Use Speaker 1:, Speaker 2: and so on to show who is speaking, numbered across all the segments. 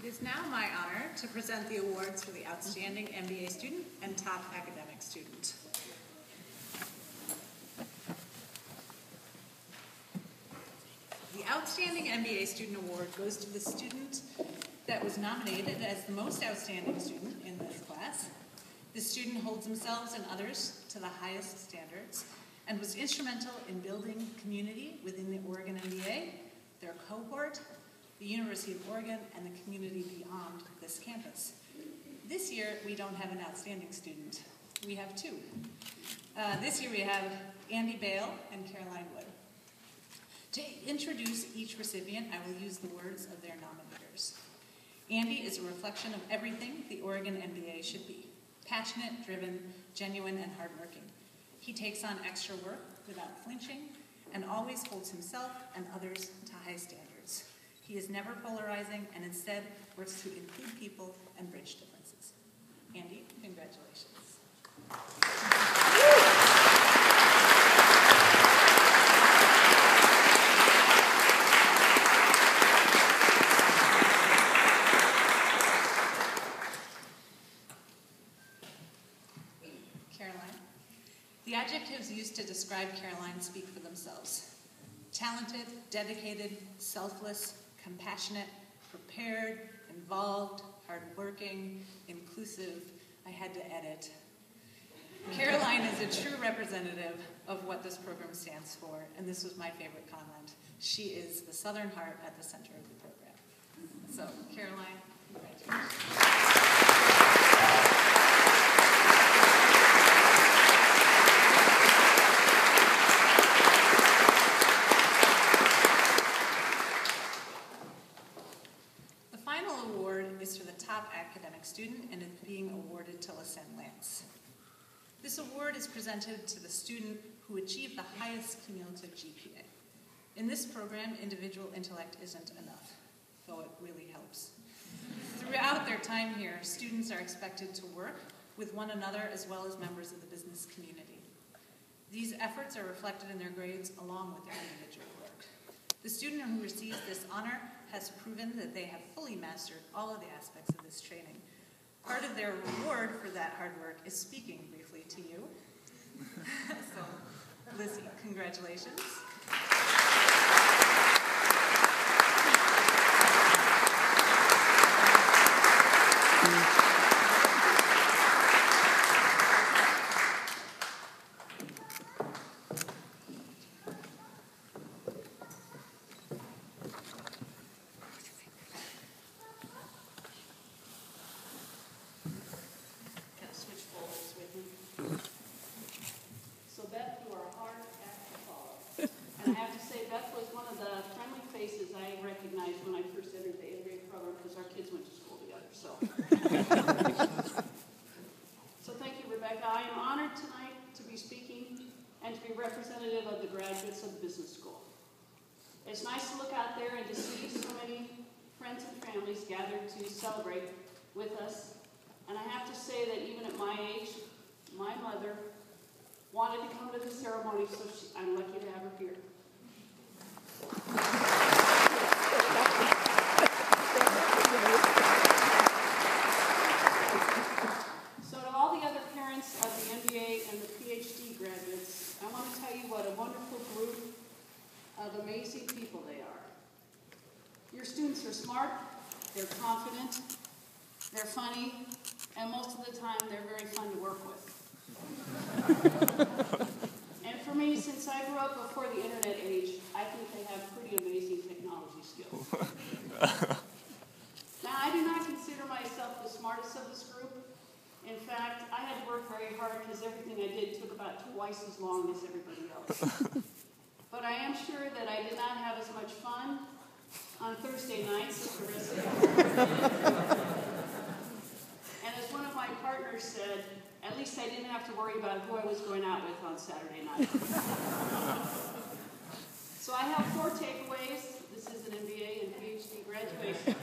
Speaker 1: It is now my honor to present the awards for the Outstanding MBA Student and Top Academic Student. The Outstanding MBA Student Award goes to the student that was nominated as the most outstanding student in this class. The student holds themselves and others to the highest standards and was instrumental in building community within the Oregon MBA, their cohort, the University of Oregon, and the community beyond this campus. This year, we don't have an outstanding student. We have two. This year we have Andy Bale and Caroline Wood. To introduce each recipient, I will use the words of their nominators. Andy is a reflection of everything the Oregon MBA should be: passionate, driven, genuine, and hardworking. He takes on extra work without flinching and always holds himself and others to high standards. He is never polarizing and instead works to include people and bridge differences. Andy, congratulations. Caroline. The adjectives used to describe Caroline speak for themselves. Talented, dedicated, selfless, compassionate, prepared, involved, hardworking, inclusive. I had to edit. Caroline is a true representative of what this program stands for, and this was my favorite comment. She is the Southern heart at the center of the program. So, Caroline, congratulations. Top academic student, and it's being awarded to Lissy Lantz. This award is presented to the student who achieved the highest cumulative GPA. In this program, individual intellect isn't enough, though it really helps. Throughout their time here, students are expected to work with one another as well as members of the business community. These efforts are reflected in their grades along with their individual work. The student who receives this honor has proven that they have fully mastered all of the aspects of this training. Part of their reward for that hard work is speaking briefly to you. So, Lissy, congratulations.
Speaker 2: So thank you, Rebecca. I am honored tonight to be speaking and to be representative of the graduates of the business school. It's nice to look out there and to see so many friends and families gathered to celebrate with us. And I have to say that even at my age, my mother wanted to come to the ceremony, so I'm lucky to have her here. Of the MBA and the PhD graduates, I want to tell you what a wonderful group of amazing people they are. Your students are smart, they're confident, they're funny, and most of the time they're very fun to work with. And for me, since I grew up before the internet age, I think they have pretty amazing technology skills. Now, I do not consider myself the smartest of this group. In fact, I had to work very hard because everything I did took about twice as long as everybody else. But I am sure that I did not have as much fun on Thursday nights as the rest of you. And as one of my partners said, at least I didn't have to worry about who I was going out with on Saturday night. So I have 4 takeaways. This is an MBA and PhD graduation.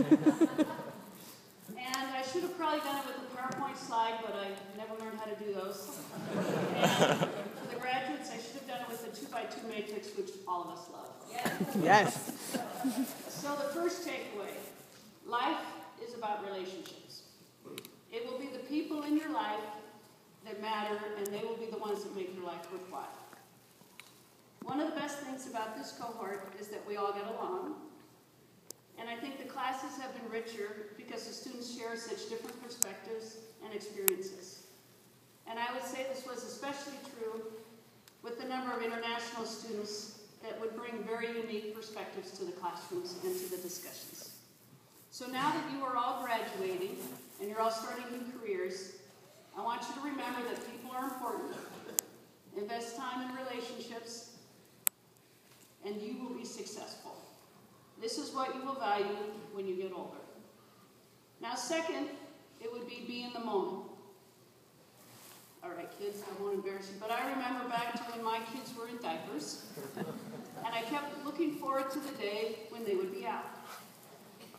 Speaker 2: And I should have probably done it with a PowerPoint slide, but I never learned how to do those. And for the graduates, I should have done it with a 2x2 matrix, which all of us love.
Speaker 3: Yes.
Speaker 2: So the first takeaway, life is a about relationships. It will be the people in your life that matter, and they will be the ones that make your life worthwhile. One of the best things about this cohort is that we all get along, and I think the classes have been richer because the students share such different perspectives and experiences. And I would say this was especially true with the number of international students that would bring very unique perspectives to the classrooms and to the discussions. So now that you are all graduating and you're all starting new careers, I want you to remember that people are important. Invest time in relationships, and you will be successful. This is what you will value when you get older. Now, second, it would be in the moment. All right, kids, I won't embarrass you, but I remember back to when my kids were in diapers, and I kept looking forward to the day when they would be out.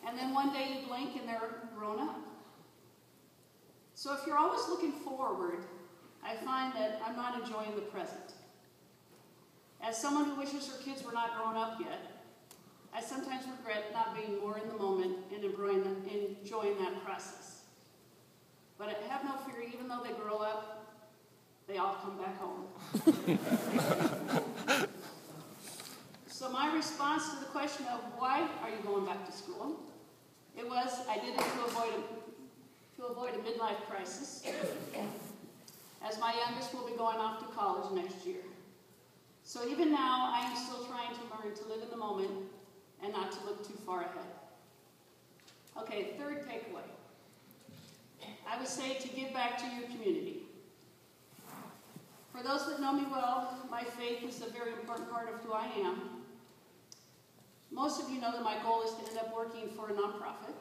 Speaker 2: And then one day you blink and they're grown up. So if you're always looking forward, I find that I'm not enjoying the present. As someone who wishes her kids were not grown up yet, I sometimes regret not being more in the moment and enjoying that process. But I have no fear, even though they grow up, they all come back home. So my response to the question of why are you going back to school, it was I did it to avoid a midlife crisis, as my youngest will be going off to college next year. So even now, I am still trying to learn to live in the moment and not to look too far ahead. Okay, third takeaway. I would say to give back to your community. For those that know me well, my faith is a very important part of who I am. Most of you know that my goal is to end up working for a nonprofit.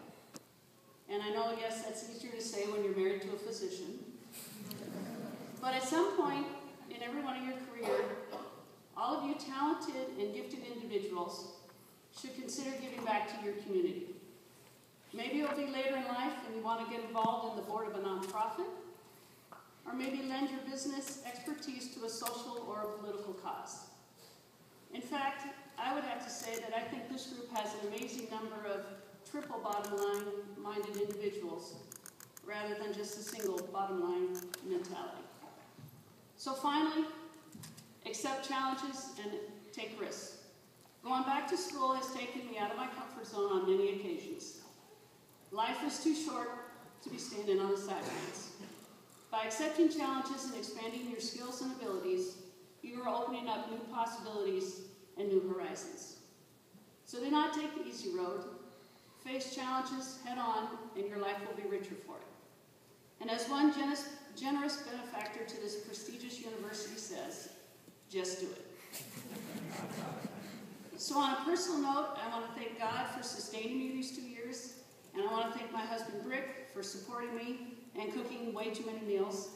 Speaker 2: And I know, yes, that's easier to say when you're married to a physician. But at some point in every one of your career, all of you talented and gifted individuals should consider giving back to your community. Maybe it'll be later in life and you want to get involved in the board of a nonprofit, or maybe lend your business expertise to a social or a political cause. In fact, I would have to say that I think this group has an amazing number of triple bottom line minded individuals rather than just a single bottom line mentality. So finally, accept challenges and take risks. Going back to school has taken me out of my comfort zone on many occasions. Life is too short to be standing on the sidelines. By accepting challenges and expanding your skills and abilities, you are opening up new possibilities and new horizons. So do not take the easy road. Face challenges head on, and your life will be richer for it. And as one generous benefactor to this prestigious university says, just do it. So on a personal note, I want to thank God for sustaining me these 2 years, and I want to thank my husband Rick for supporting me and cooking way too many meals.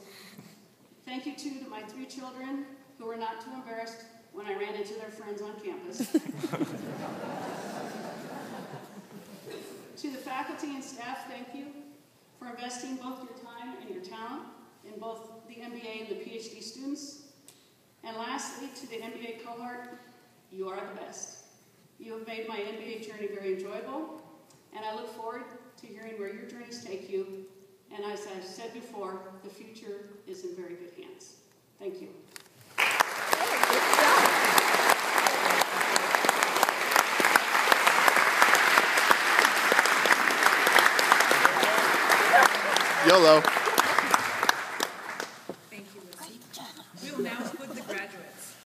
Speaker 2: Thank you too to my 3 children who were not too embarrassed when I ran into their friends on campus. To the faculty and staff, thank you for investing both your time and your talent in both the MBA and the PhD students. And lastly, to the MBA cohort, you are the best. You have made my MBA journey very enjoyable, and I look forward to hearing where your journeys take you. And as I've said before, the future is in very good hands. Thank you.
Speaker 3: YOLO.